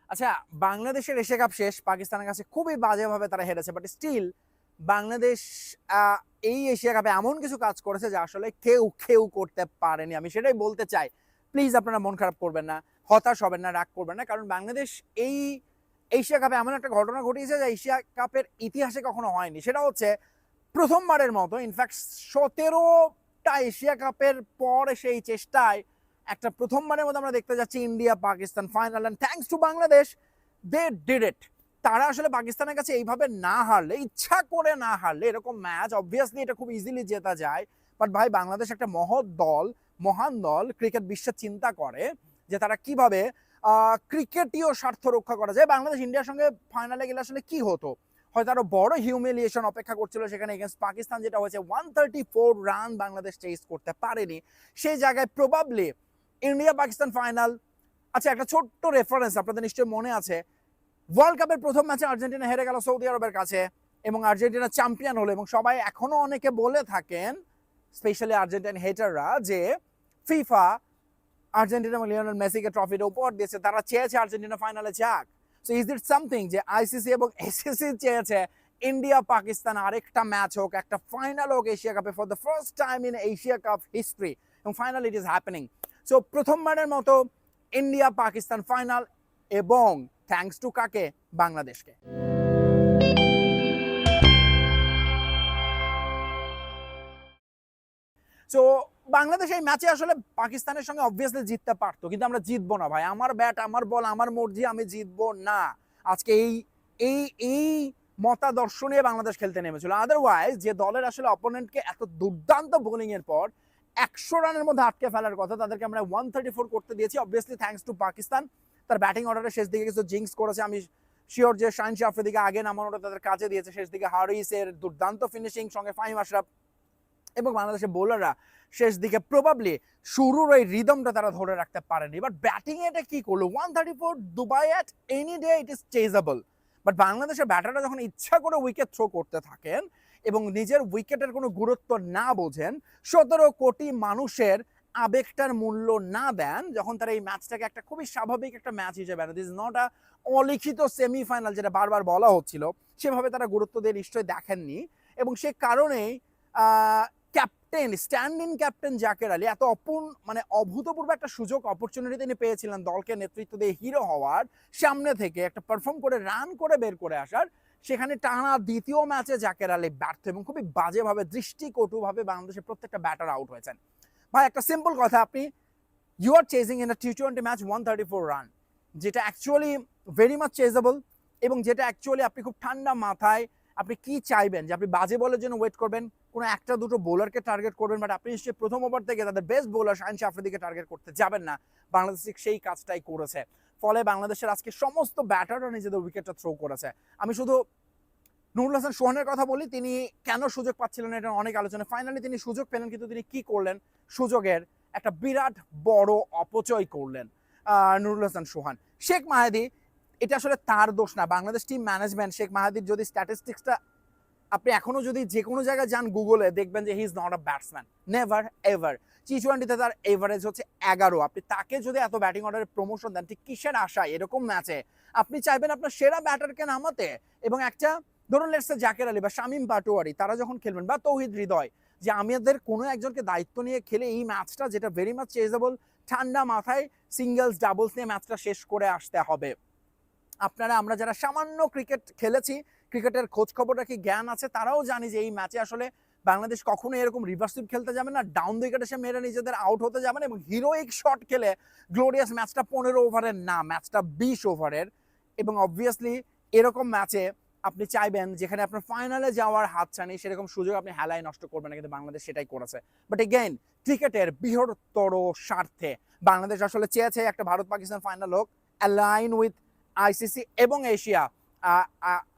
আচ্ছা, বাংলাদেশের Asia cup শেষ, পাকিস্তানের কাছে খুবই বাজেভাবে তারা হেরেছে, বাট স্টিল বাংলাদেশ এই এশিয়া কাপে এমন কিছু কাজ করেছে যা আসলে কেউ কেউ করতে পারেনি। আমি সেটাই বলতে চাই। প্লিজ আপনারা মন খারাপ করবেন না, হতাশ হবেন না, রাগ করবেন না, কারণ বাংলাদেশ এই এশিয়া কাপে এমন একটা ঘটনা ঘটিয়েছে যা এশিয়া কাপের ইতিহাসে কখনো হয়নি। সেটা হচ্ছে প্রথমবারের মতো, ইনফ্যাক্ট 17টা এশিয়া কাপের পর সেই চেষ্টায় একটা প্রথমবারের মতো আমরা দেখতে যাচ্ছি India Pakistan final, and thanks to Bangladesh, they did it. তারা আসলে পাকিস্তানের কাছে এইভাবে না হারলে, ইচ্ছা করে না হারলে, এরকম ম্যাচ অবভিয়াসলি এটা খুব ইজিলি জেতা যায়। বাট ভাই, বাংলাদেশ একটা মহৎ দল, মহান দল, ক্রিকেট বিশ্বের চিন্তা করে যে তারা কিভাবে ক্রিকেটীয় স্বার্থ রক্ষা করা যায়। বাংলাদেশ ইন্ডিয়ার সঙ্গে ফাইনালে গেলে আসলে কি হতো, হয়তো আরো বড় হিউমিলিয়েশন অপেক্ষা করছিল সেখানে এগেন্স্ট পাকিস্তান, যেটা হয়েছে 134 রান বাংলাদেশ চেস করতে পারেনি। সেই জায়গায় প্রবাবলি ইন্ডিয়া পাকিস্তান ফাইনাল। আচ্ছা, একটা ছোট্ট রেফারেন্স আপনাদের নিশ্চয়ই মনে আছে, ওয়ার্ল্ড কাপের প্রথম ম্যাচে আর্জেন্টিনা হেরে গেল সৌদি আরবের কাছে এবং আর্জেন্টিনা চ্যাম্পিয়ন হলো, এবং সবাই এখনো অনেকে বলে থাকেন, স্পেশালি আর্জেন্টিন হেটাররা, যে ফিফা আর্জেন্টিনা এবং লিওনেল মেসিকে ট্রফিটা উপহার দিয়েছে, তারা চেয়েছে আর্জেন্টিনা ফাইনালে যাক। সো ইজ ইট সামথিং যে আইসিসি এবং এসিসি চেয়েছে ইন্ডিয়া পাকিস্তান আরেকটা ম্যাচ হোক, একটা ফাইনাল হোক এশিয়া কাপে for the first time in Asia cup history, এবং final it is happening. So প্রথমবারের মতো ইন্ডিয়া পাকিস্তান ফাইনাল, এবং থ্যাঙ্কস টু কাকে? বাংলাদেশকে। সো বাংলাদেশ এই ম্যাচে আসলে পাকিস্তানের সঙ্গে অবভিয়াসলি জিততে পারতো, কিন্তু আমরা জিতবো না ভাই। আমার ব্যাট, আমার বল, আমার মর্জি, আমি জিতবো না। আজকে এই এই এই মতাদর্শ নিয়ে বাংলাদেশ খেলতে নেমেছিল। আদারওয়াইজ যে দলের আসলে অপোনেন্টকে এত দুর্দান্ত বোলিং এর পর 100 রানের মধ্যে আটকে ফেলার কথা, তাদেরকে আমরা 134 করতে দিয়েছি। Obviously thanks to Pakistan. তার ব্যাটিং অর্ডারের শেষ দিকে কিছু জিঙ্কস করেছে, আমি শিওর যে শাহিন শাহ আফ্রিদিকে আগে নামানোটা তাদের কাজে দিয়েছে। শেষ দিকে হারিসের দুর্দান্ত ফিনিশিং, সঙ্গে ফাহিম আশরাফ এবং বাংলাদেশের বোলাররা শেষ দিকে প্রবাবলি শুরুর ওই রিদমটা তারা ধরে রাখতে পারেনি। বাট ব্যাটিং এটা কি করলো, 134 Dubai at any day it is chasable. But বাংলাদেশের ব্যাটাররা যখন ইচ্ছা করে উইকেট থ্রো করতে থাকেন এবং নিজের উইকেটের কোনো গুরুত্ব না বোঝেন, 17 কোটি মানুষের আবেগটার মূল্য না দেন, যখন তারা এই ম্যাচটাকে একটা খুবই স্বাভাবিক একটা ম্যাচ হিসেবে, দিস ইজ নট আ অলিখিত সেমিফাইনাল যেটা বারবার বলা হচ্ছিল, সেভাবে তারা গুরুত্ব দিয়ে নিশ্চয়ই দেখেননি। এবং সে কারণেই captain, stand in captain Jaker Ali এত মানে অভূতপূর্ব একটা সুযোগ, অপরচুনিটি তিনি পেয়েছিলেন দলকে নেতৃত্ব দিয়ে হিরো হওয়ার, সামনে থেকে একটা পারফর্ম করে রান করে বের করে আসার। সেখানে টানা দ্বিতীয় ম্যাচে জাকের আলী ব্যর্থ এবং খুবই বাজেভাবে, দৃষ্টিকটুভাবে বাংলাদেশের প্রত্যেকটা ব্যাটার আউট হয়েছেন। ভাই, একটা সিম্পল কথা, আপনি you are chasing in a টি20 ম্যাচ 134 রান, যেটা অ্যাকচুয়ালি ভেরি মাচ চেজেবল, এবং যেটা অ্যাকচুয়ালি আপনি খুব ঠান্ডা মাথায় আপনি কি চাইবেন, যে আপনি বাজে বলের জন্য ওয়েট করবেন, কোনো একটা দুটো বোলারকে টার্গেট করবেন, বাট আপনি নিশ্চয়ই প্রথম ওভার থেকে তাদের বেস্ট বোলার শাহিন শাহ আফ্রিদিকে টার্গেট করতে যাবেন না। বাংলাদেশ সেই কাজটাই করেছে, ফলে বাংলাদেশের আজকে সমস্ত ব্যাটাররা নিজেদের উইকেটটা থ্রো করেছে। আমি শুধু নুরুল হাসান সোহানের কথা বলি, তিনি কেন সুযোগ পাচ্ছিলেন এটা অনেক আলোচনা, ফাইনালি তিনি সুযোগ পেলেন, কিন্তু তিনি কি করলেন, সুযোগের একটা বিরাট বড় অপচয় করলেন নুরুল হাসান সোহান। শেখ মাহেদী, এটা আসলে তার দোষ না, বাংলাদেশ টিম ম্যানেজমেন্ট। শেখ মাহেদীর যদি স্ট্যাটিস্টিক্সটা আপনি এখনো যদি যে কোনো জায়গায় যান গুগলে, দেখবেন যে he is not a batsman, never ever. টি20তে তার এভারেজ হচ্ছে 11। আপনি তাকে যদি এত ব্যাটিং অর্ডারে প্রমোশন দেন, ঠিক কিসের আশায়? এরকম ম্যাচে আপনি চাইবেন আপনার সেরা ব্যাটারকে নামাতে, এবং একটা ধরুন লেটস সে জাকের আলী বা শামীম পাটোয়ারি, তারা যখন খেলবেন, বা তৌহিদ হৃদয়, যে আমাদের কোনো একজনকে দায়িত্ব নিয়ে খেলে এই ম্যাচটা, যেটা ভেরি মাচ চেজেবল, ঠান্ডা মাথায় সিঙ্গলস ডাবলস নিয়ে ম্যাচটা শেষ করে আসতে হবে। আপনারা, আমরা যারা সামান্য ক্রিকেট খেলেছি, ক্রিকেটের খোঁজ খবর রাখি, জ্ঞান আছে, তারাও জানি যে এই ম্যাচে আসলে বাংলাদেশ কখনো এরকম রিভার্স সুইপ খেলতে যাবে না, ডাউন দ্য উইকেট এসে মেরে নিজেদের আউট হতে যাবে না, এবং হিরোইক শট খেলে গ্লোরিয়াস ম্যাচটা 15 ওভারের না, ম্যাচটা 20 ওভারের। এবং অবভিয়াসলি এরকম ম্যাচে আপনি চাইবেন যেখানে আপনার ফাইনালে যাওয়ার হাতছানি, সেরকম সুযোগ আপনি হেলায় নষ্ট করবেন না, কিন্তু বাংলাদেশ সেটাই করেছে। বাট এগেইন, ক্রিকেটের বৃহত্তর স্বার্থে বাংলাদেশ আসলে চেয়েছে একটা ভারত পাকিস্তান ফাইনাল হোক, অ্যালাইন উইথ আইসিসি এবং Asia,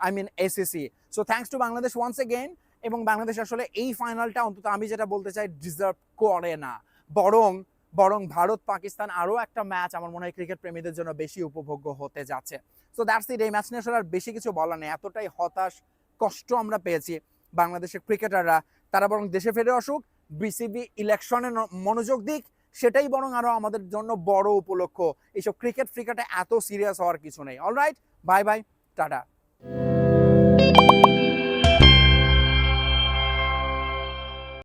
I mean ACC. So thanks to Bangladesh once again. এবং বাংলাদেশ আসলে এই ফাইনালটা, অন্তত আমি যেটা বলতে চাই, ডিজার্ভ করে না, বরং বরং ভারত পাকিস্তান আরও একটা ম্যাচ আমার মনে হয় ক্রিকেট প্রেমীদের জন্য বেশি উপভোগ্য হতে যাচ্ছে। So that's it. এই ম্যাচ নিয়ে আসলে আর বেশি কিছু বলার নেই, এতটাই হতাশ, কষ্ট আমরা পেয়েছি বাংলাদেশের ক্রিকেটাররা। তারা বরং দেশে ফিরে আসুক, বিসিবি ইলেকশনে মনোযোগ দিক, সেটাই বরং আরো আমাদের জন্য বড় উপলক্ষ। এইসব ক্রিকেটে এত সিরিয়াস হওয়ার কিছু নেই। Alright, bye bye, tata.